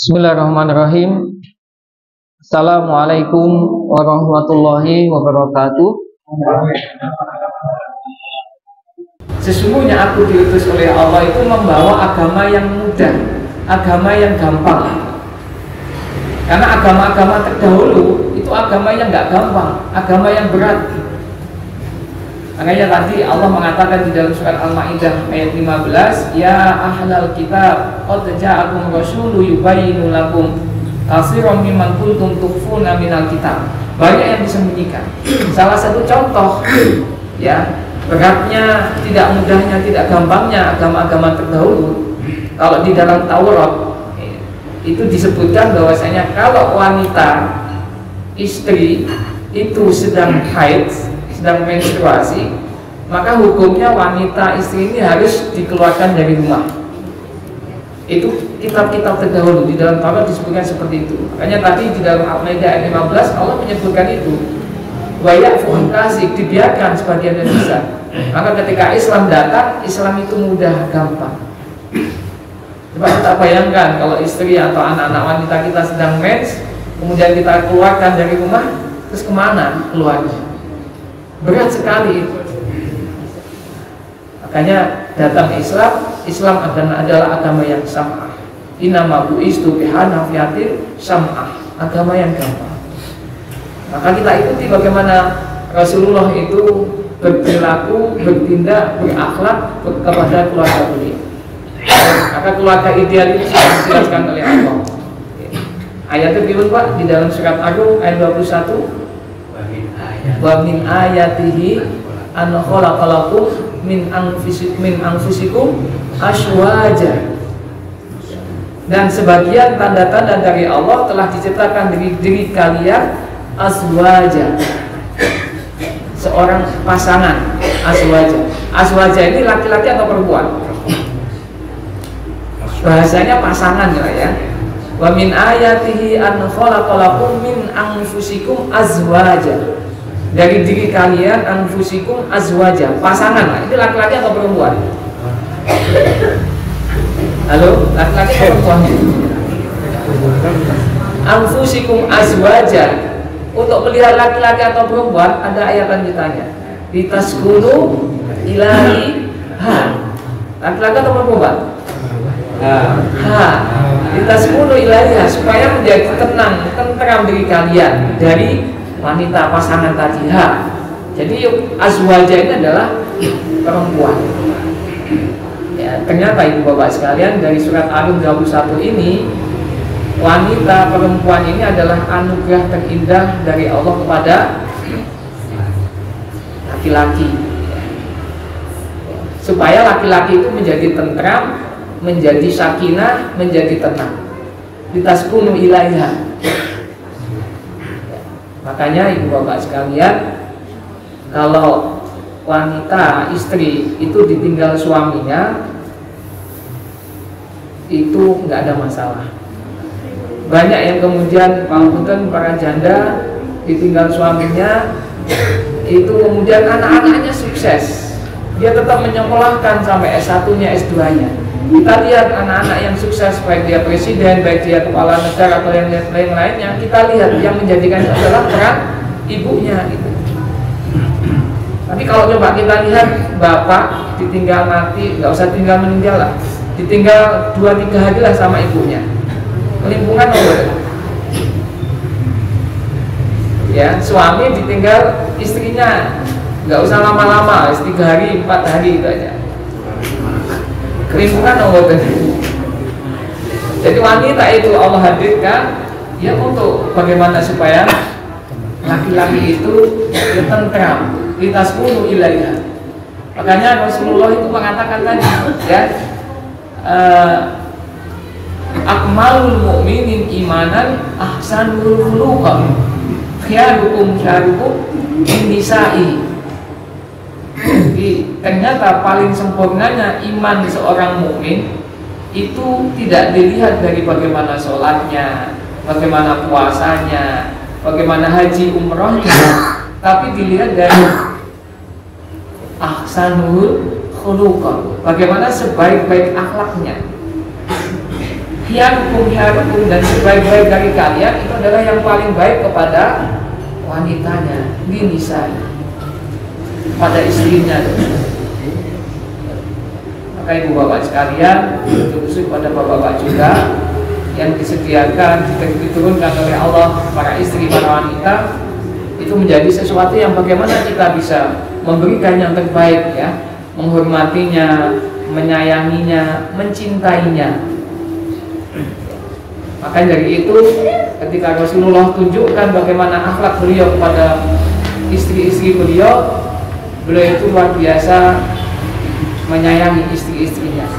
Bismillahirrahmanirrahim. Assalamualaikum warahmatullahi wabarakatuh. Sesungguhnya aku diutus oleh Allah itu membawa agama yang mudah, agama yang gampang. Karena agama-agama terdahulu itu agama yang gak gampang, agama yang berat. Makanya tadi Allah mengatakan di dalam surat Al-Maidah ayat 15, ya ahlal kitab qad ja'akum rasulun yubayyinu lakum katsiran mimman kuntum tukhfuna minal kitab. Banyak yang disembunyikan. Salah satu contoh ya, beratnya, tidak mudahnya, tidak gampangnya agama-agama terdahulu. Kalau di dalam Taurat itu disebutkan bahwasanya kalau wanita istri itu sedang haid, sedang menstruasi, maka hukumnya wanita istri ini harus dikeluarkan dari rumah. Itu kitab-kitab terdahulu di dalam Taurat disebutkan seperti itu. Makanya tadi di dalam Al-Maidah ayat 15 Allah menyebutkan itu. Wa ya'fu kasih, dibiarkan sebagian dari bisa. Maka ketika Islam datang, Islam itu mudah, gampang. Coba kita bayangkan kalau istri atau anak-anak wanita kita sedang mens, kemudian kita keluarkan dari rumah, terus kemana keluarnya? Berat sekali itu. Makanya datang Islam adalah agama yang sam'ah. Innama bu'istu bihanafiyatin sam'ah, agama yang gampang. Maka kita ikuti bagaimana Rasulullah itu berperilaku, bertindak, berakhlak kepada keluarga beliau. Maka keluarga ideal itu sudah dijelaskan oleh Allah. Ayatnya bilang Pak di dalam surat Ar-Rum ayat 21. Wa min ayatihi an khalaqalakum min anfusikum azwaja. Dan sebagian tanda-tanda dari Allah telah diciptakan dari diri kalian azwaja, seorang pasangan. Azwaja ini laki-laki atau perempuan? Bahasanya pasangan ya. Wa min ayatihi an khalaqalakum min anfusikum azwaja. Dari diri kalian anfusikum azwaja, pasangan lah. Itu laki-laki atau perempuan? Halo, laki-laki atau perempuan? Anfusikum azwaja. Untuk melihat laki-laki atau perempuan ada ayat lanjutannya. Litaskunu ilahi ha. Laki-laki atau perempuan? Ha. Litaskunu ilahi ha, supaya menjadi tentram diri kalian dari wanita pasangan tadi. Ha. Jadi azwaja ini adalah perempuan. Ya, ternyata ibu bapak sekalian dari surat Ar-Rum 21 ini, wanita perempuan ini adalah anugerah terindah dari Allah kepada laki-laki. Supaya laki-laki itu menjadi tentram, menjadi sakinah, menjadi tenang. Litaskunu ilaiha. Makanya ibu bapak sekalian, kalau wanita istri itu ditinggal suaminya, itu nggak ada masalah. Banyak yang kemudian walaupun para janda ditinggal suaminya, itu kemudian anak-anaknya sukses, dia tetap menyekolahkan sampai S1-nya, S2-nya. Kita lihat anak-anak yang sukses, baik dia presiden, baik dia kepala negara atau yang lain-lainnya, kita lihat yang menjadikan itu adalah peran ibunya gitu. Tapi kalau coba kita lihat bapak ditinggal mati, nggak usah tinggal meninggal lah, ditinggal 2-3 hari lah sama ibunya, kelimpungan nomor. Ya, suami ditinggal istrinya, nggak usah lama-lama, 3 hari, 4 hari itu aja. Kelimpungan nomor. Jadi wanita itu Allah hadirkan ya untuk bagaimana supaya laki-laki itu tentram, litaskunu ilaiha. Makanya Rasulullah itu mengatakan tadi ya, akmalul mu'minin imanan ahsanul khuluqan khiyarukum min nisa'i. Jadi ternyata paling sempurnanya iman seorang mukmin itu tidak dilihat dari bagaimana sholatnya, bagaimana puasanya, bagaimana haji umrohnya, tapi dilihat dari ahsanul khuluqan, bagaimana sebaik-baik akhlaknya. khiyarukum dan sebaik-baik dari kalian itu adalah yang paling baik kepada wanitanya, nisa, pada istrinya. Maka ibu bapak sekalian, khusus pada bapak-bapak juga yang disediakan, diturunkan oleh Allah para istri, para wanita, itu menjadi sesuatu yang bagaimana kita bisa memberikan yang terbaik, ya, menghormatinya, menyayanginya, mencintainya. Maka dari itu ketika Rasulullah tunjukkan bagaimana akhlak beliau kepada istri-istri beliau itu luar biasa menyayangi istri-istrinya.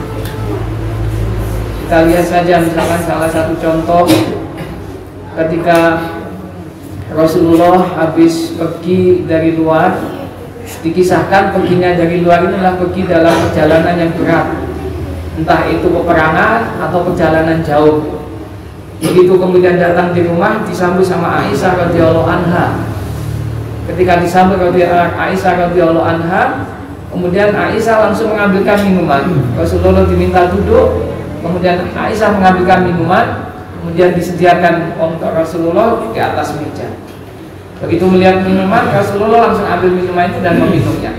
Kita lihat saja misalkan salah satu contoh ketika Rasulullah habis pergi dari luar, dikisahkan perginya dari luar ini adalah pergi dalam perjalanan yang berat, entah itu peperangan atau perjalanan jauh. Begitu kemudian datang di rumah, disambut sama Aisyah radhiyallahu anha. Ketika disambut Aisyah radhiyallahu anha, kemudian Aisyah langsung mengambilkan minuman. Rasulullah diminta duduk, kemudian Aisyah mengambilkan minuman, kemudian disediakan untuk Rasulullah di atas meja. Begitu melihat minuman, Rasulullah langsung ambil minuman itu dan meminumnya.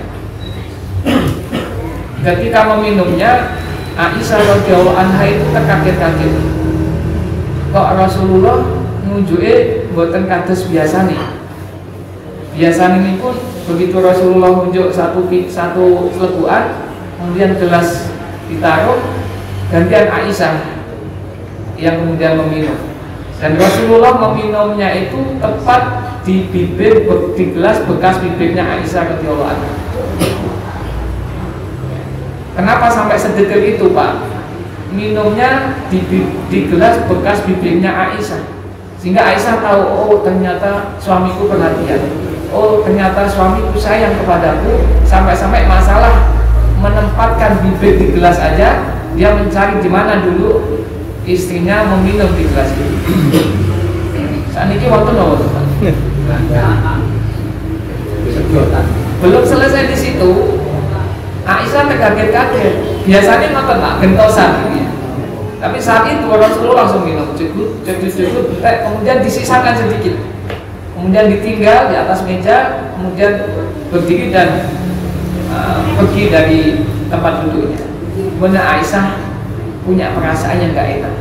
Ketika meminumnya, Aisyah radhiyallahu anha itu terkaget-kaget. Kok Rasulullah nunjuke mboten kados biasane. Biasane pun begitu Rasulullah nunjuk satu celebukan, kemudian gelas ditaruh, gantian Aisyah yang kemudian meminum. Dan Rasulullah meminumnya itu tepat di bibir, di gelas bekas bibirnya Aisyah radhiyallahu anha. Kenapa sampai sedetail itu, Pak? Minumnya di gelas bekas bibirnya Aisyah, sehingga Aisyah tahu, oh ternyata suamiku perhatian, oh ternyata suamiku sayang kepadaku, sampai-sampai masalah menempatkan bibir di gelas aja dia mencari di mana dulu istrinya meminum di gelas itu. Saat ini waktu nopo belum selesai di situ, Aisyah terkaget-kaget. Biasanya nonton tak gentosan ini. Tapi saat itu Rasulullah langsung minum, cukup, kemudian disisakan sedikit, kemudian ditinggal di atas meja, kemudian berdiri dan pergi dari tempat duduknya. Kemudian Aisyah punya perasaan yang gak enak,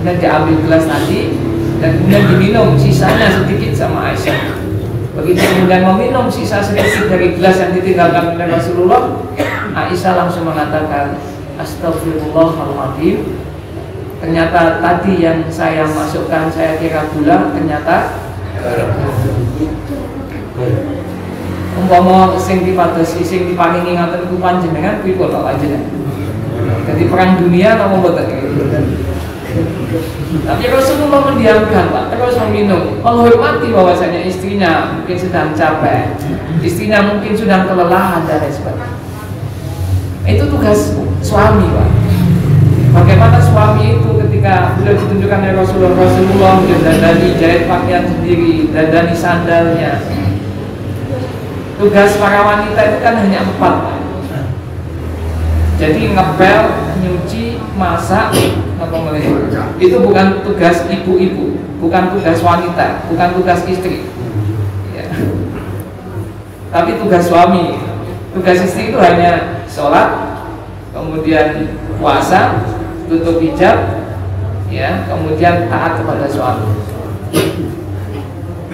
kemudian diambil gelas tadi dan kemudian diminum sisanya sedikit sama Aisyah. Begitu kemudian meminum sisa sedikit dari gelas yang ditinggalkan oleh Rasulullah, Aisyah langsung mengatakan, astagfirullahaladzim, ternyata tadi yang saya masukkan saya kira gula, ternyata umpama sing dipadosi sing diparingi ngaten iku panjenengan kuwi kok panjenengan. Jadi perang dunia napa mboten gitu. Tapi Rasulullah mendiamkan, Pak, terus meminum, menghormati bahwasanya istrinya mungkin sedang capek, istrinya mungkin sudah kelelahan dan lain sebagainya. Itu tugas suami, Pak. Bagaimana suami itu ketika beliau ditunjukkan oleh Rasulullah dandani jahit pakaian sendiri, dandani sandalnya. Tugas para wanita itu kan hanya 4, Pak. Jadi ngepel, nyuci, masak, itu bukan tugas ibu-ibu, bukan tugas wanita, bukan tugas istri, ya. Tapi tugas suami. Tugas istri itu hanya sholat, kemudian puasa, tutup hijab, ya, kemudian taat kepada suami.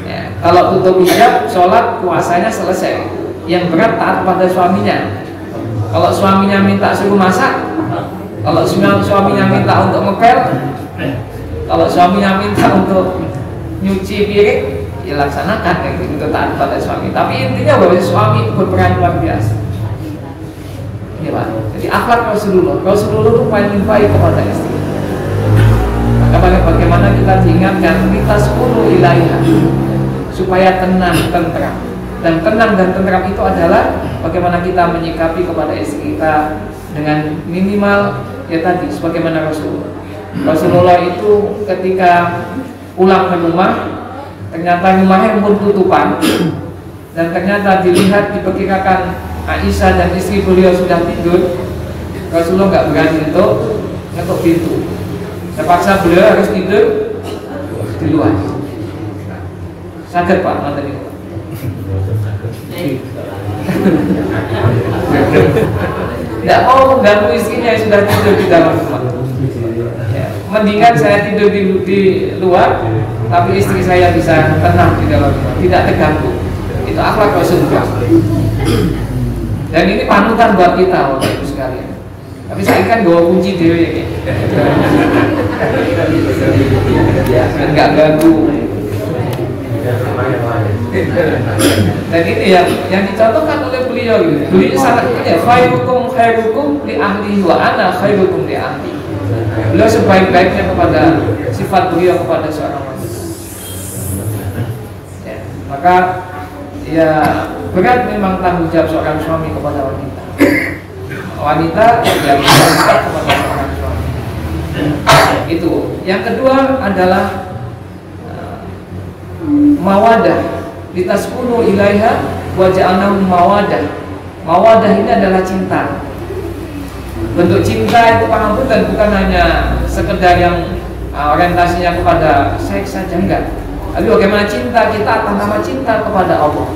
Ya, kalau tutup hijab, sholat, puasanya selesai. Yang berat taat kepada suaminya. Kalau suaminya minta suruh masak, kalau suaminya minta untuk ngepel, kalau suaminya minta untuk nyuci piring, ya laksanakan kayak gitu, taat pada suami. Tapi intinya bahwa suami berperan luar biasa. Ini, Pak. Jadi akhlak Rasulullah itu paling baik kepada istri. Maka bagaimana kita diingatkan kita 10 ilaiha supaya tenang, tentram. Dan tenang dan tentram itu adalah bagaimana kita menyikapi kepada istri kita dengan minimal ya tadi sebagaimana Rasulullah itu ketika pulang ke rumah ternyata rumahnya pun tutupan dan ternyata dilihat diperkirakan Aisyah dan istri beliau sudah tidur. Rasulullah nggak berani untuk ngetuk pintu Terpaksa beliau harus tidur di luar. Sakit Pak, nanti itu. Tidak mau mengganggu istrinya yang sudah tidur di dalam rumah. Ya, mendingan saya tidur di luar, tapi istri saya bisa tenang di dalam rumah, tidak terganggu. Itu akhlak Rasulullah. Dan ini panutan buat kita, Bapak Ibu sekalian. Tapi saya kan bawa kunci dewe ya, dan nggak ganggu. Dan ini yang dicontohkan oleh beliau gitu. Beliau sangat ya, khairukum li ahli wa ana khairukum li ahli. Beliau sebaik-baiknya kepada sifat beliau kepada seorang wanita. Ya, maka ya berat memang tanggung jawab seorang suami kepada wanita. Wanita yang bersikap kepada seorang suami. Itu. Yang kedua adalah mawadah. Litaskunu ilaiha wa ja'alnahum mawadah. Mawadah ini adalah cinta. Bentuk cinta itu bukan hanya sekedar yang orientasinya kepada seks saja, enggak. Tapi bagaimana cinta kita atas nama cinta kepada Allah.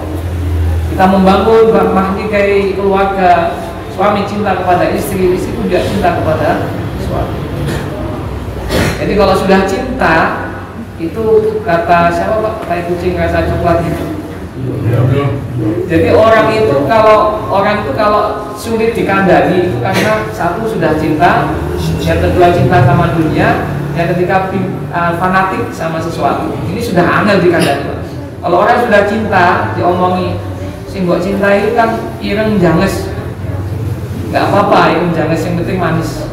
Kita membangun mahligai keluarga, suami cinta kepada istri, istri juga cinta kepada suami. Jadi kalau sudah cinta, itu kata siapa Pak? Kayak kucing rasa coklat itu. Jadi orang itu kalau sulit dikandani itu karena satu sudah cinta, yang kedua cinta sama dunia, yang ketiga fanatik sama sesuatu. Ini sudah angel dikandani. Kalau orang sudah cinta, diomongi sing mbok cinta itu kan ireng janges. Enggak apa-apa ireng janges, yang penting manis.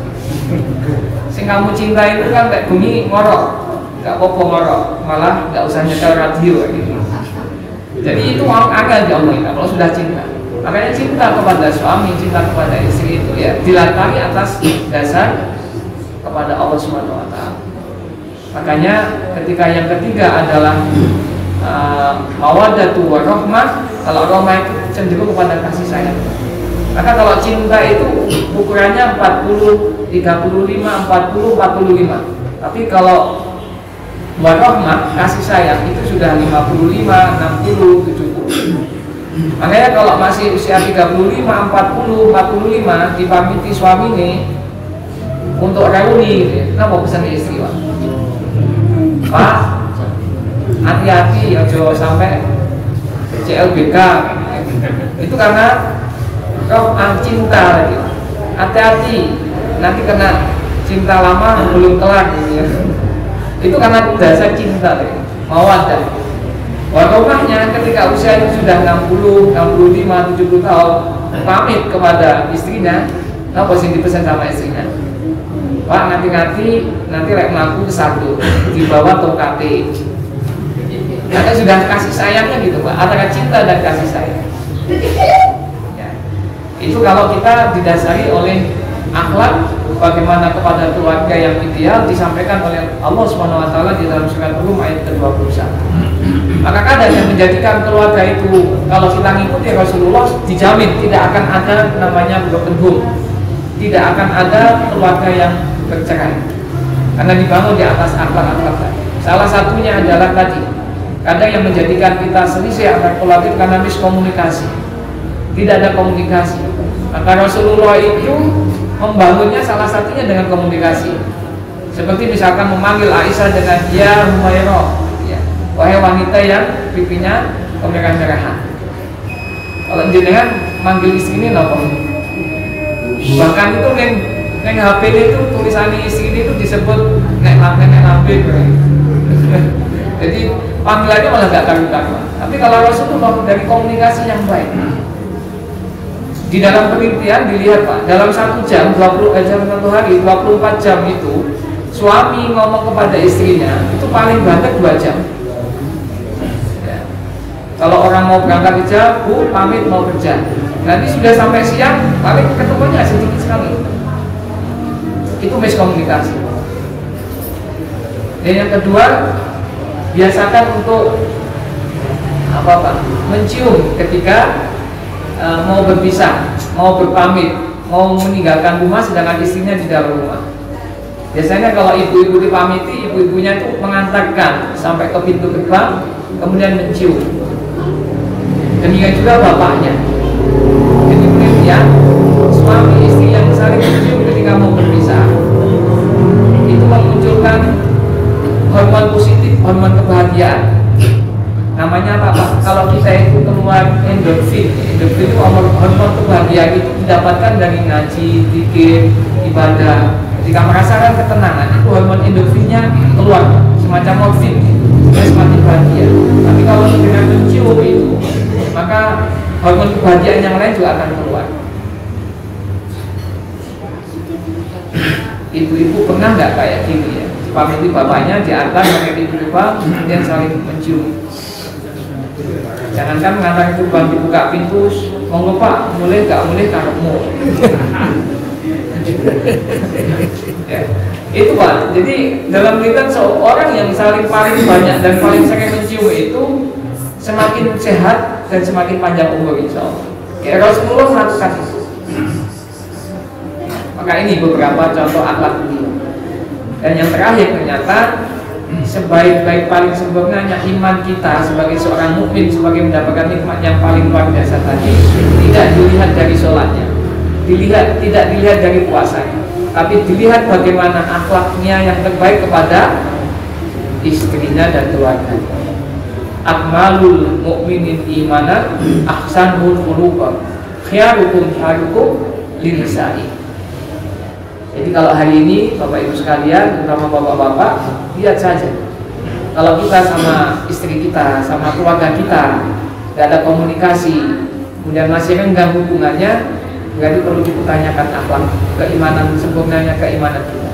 Sing kamu cinta itu kan kayak bunyi ngorok. Gak apa-apa ngorok, malah gak usah nyetel radio gitu. Jadi itu orang agak diomongin kalau sudah cinta. Makanya cinta kepada suami, cinta kepada istri itu ya dilatari atas dasar kepada Allah Subhanahu wa taala. Makanya ketika yang ketiga adalah mawaddatu wa rahmah. Kalau rahmah itu cenderung kepada kasih sayang. Maka kalau cinta itu ukurannya 40, 35, 40, 45. Tapi kalau warahmah, kasih sayang itu sudah 55, 60, 70. Makanya kalau masih usia 35, 40, 45 dipamiti suami ini untuk reuni, kenapa pesan istri Pak? Hati-hati jangan sampai CLBK. Itu karena roh cinta lagi. Hati-hati nanti kena cinta lama belum kelar ya. Itu karena dasar cinta mawaddah. Warahmahnya ketika usia itu sudah 60, 65, 70 tahun pamit kepada istrinya, apa sih dipesan sama istrinya? Pak nanti lek mlaku ke satu dibawa tongkate. Karena sudah kasih sayangnya gitu Pak, antara cinta dan kasih sayang. Ya. Itu kalau kita didasari oleh akhlak bagaimana kepada keluarga yang ideal disampaikan oleh Allah Subhanahu wa taala di dalam surat Rum ayat ke-21. Maka kadang yang menjadikan keluarga itu kalau kita ngikuti Rasulullah dijamin tidak akan ada namanya broken home. Tidak akan ada keluarga yang bercerai. Karena dibangun di atas akhlak-akhlak tadi. Salah satunya adalah tadi kadang yang menjadikan kita selisih antara keluarga karena miskomunikasi. Tidak ada komunikasi. Maka Rasulullah itu membangunnya salah satunya dengan komunikasi. Seperti misalkan memanggil Aisyah dengan ya Humairah, ya, wahai wanita yang pipinya kemerah-merahan. Kalau jenengan manggil istri ini nopo. Bahkan itu neng HP itu tulisan istri itu disebut nek HP. Jadi panggilannya malah gak karu-karuan. Tapi kalau Rasulullah dari komunikasi yang baik. Di dalam penelitian dilihat Pak, dalam 1 jam, 20 jam 1 hari, 24 jam itu suami ngomong kepada istrinya itu paling banyak 2 jam. Ya. Kalau orang mau berangkat kerja, Bu pamit mau kerja. Nanti sudah sampai siang, paling ketemunya sedikit sekali. Itu miskomunikasi. Dan yang kedua, biasakan untuk apa Pak? Mencium ketika mau berpisah, mau berpamit, mau meninggalkan rumah sedangkan istrinya di dalam rumah. Biasanya kalau ibu-ibu dipamiti, ibu-ibunya itu mengantarkan sampai ke pintu gerbang, kemudian mencium. Demikian juga bapaknya. Jadi kemudian suami istri yang saling mencium ketika mau berpisah, itu memunculkan hormon positif, hormon kebahagiaan. Namanya apa Pak? Kalau kita itu keluar endorfin, endorfin itu hormon kebahagiaan itu didapatkan dari ngaji, zikir, ibadah. Jika merasakan ketenangan, itu hormon endorfinnya keluar, semacam morfin, dia semakin bahagia. Tapi kalau dengan mencium itu, maka hormon kebahagiaan yang lain juga akan keluar. Ibu-ibu pernah nggak kayak gini ya? Pamiti bapaknya diantar pakai pintu gerbang, kemudian saling mencium. Jangankan mengantar gerbang dibuka pintu, monggo Pak, boleh nggak boleh karepmu. Ya, itu Pak. Jadi dalam kita seorang yang paling banyak dan paling sering mencium itu semakin sehat dan semakin panjang umur insya Allah. Ya, Rasulullah melakukan itu. Maka ini beberapa contoh akhlak beliau. Dan yang terakhir ternyata sebaik-baik paling sempurnanya iman kita sebagai seorang mukmin, sebagai mendapatkan nikmat yang paling luar biasa tadi, tidak dilihat dari sholatnya, tidak dilihat dari puasanya, tapi dilihat bagaimana akhlaknya yang terbaik kepada istrinya dan keluarganya. Akmalul mu'minin imanan ahsanul khuluqan khiyarukum linisai. Jadi kalau hari ini Bapak Ibu sekalian, terutama bapak-bapak, lihat saja. Kalau kita sama istri kita, sama keluarga kita tidak ada komunikasi, kemudian masih renggang hubungannya, berarti perlu dipertanyakan akhlak, keimanan sempurnanya keimanan kita.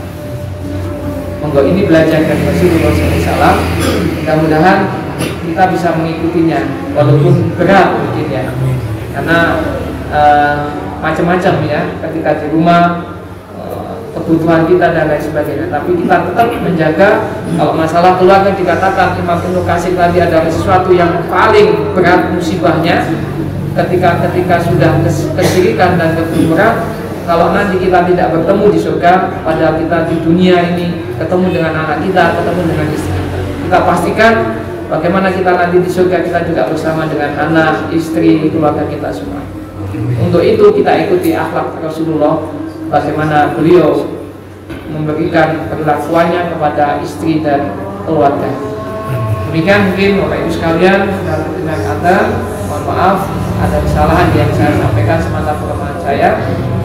Monggo ini belajar dari Rasulullah SAW. Mudah-mudahan kita bisa mengikutinya, walaupun berat mungkin ya, karena macam-macam ya. Ketika di rumah kebutuhan kita dan lain sebagainya, tapi kita tetap menjaga. Kalau masalah keluarga dikatakan Imam Ibnu Katsir tadi adalah sesuatu yang paling berat musibahnya. Ketika sudah kesyirikan dan kekufuran, kalau nanti kita tidak bertemu di surga, padahal kita di dunia ini ketemu dengan anak kita, ketemu dengan istri kita, kita pastikan bagaimana kita nanti di surga kita juga bersama dengan anak, istri, keluarga kita semua. Untuk itu kita ikuti akhlak Rasulullah, bagaimana beliau memberikan perlakuannya kepada istri dan keluarga. Demikian mungkin Bapak Ibu sekalian, dalam dengar kata, mohon maaf ada kesalahan yang saya sampaikan semata kelemahan saya.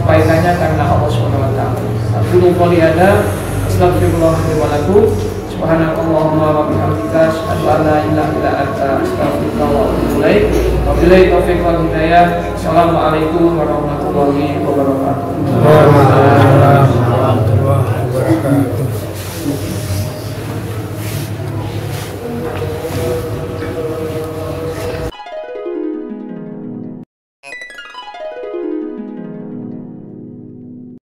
Kebaikannya karena Allah Subhanahu wa taala. Aku qouli hada, astaghfirullahaladzim wa lakum, subhanakallahumma wa bihamdika, asyhadu an la ilaha illa anta, astaghfiruka wa atubu ilaik. Wabillahi taufiq wal hidayah. Assalamualaikum warahmatullahi wabarakatuh.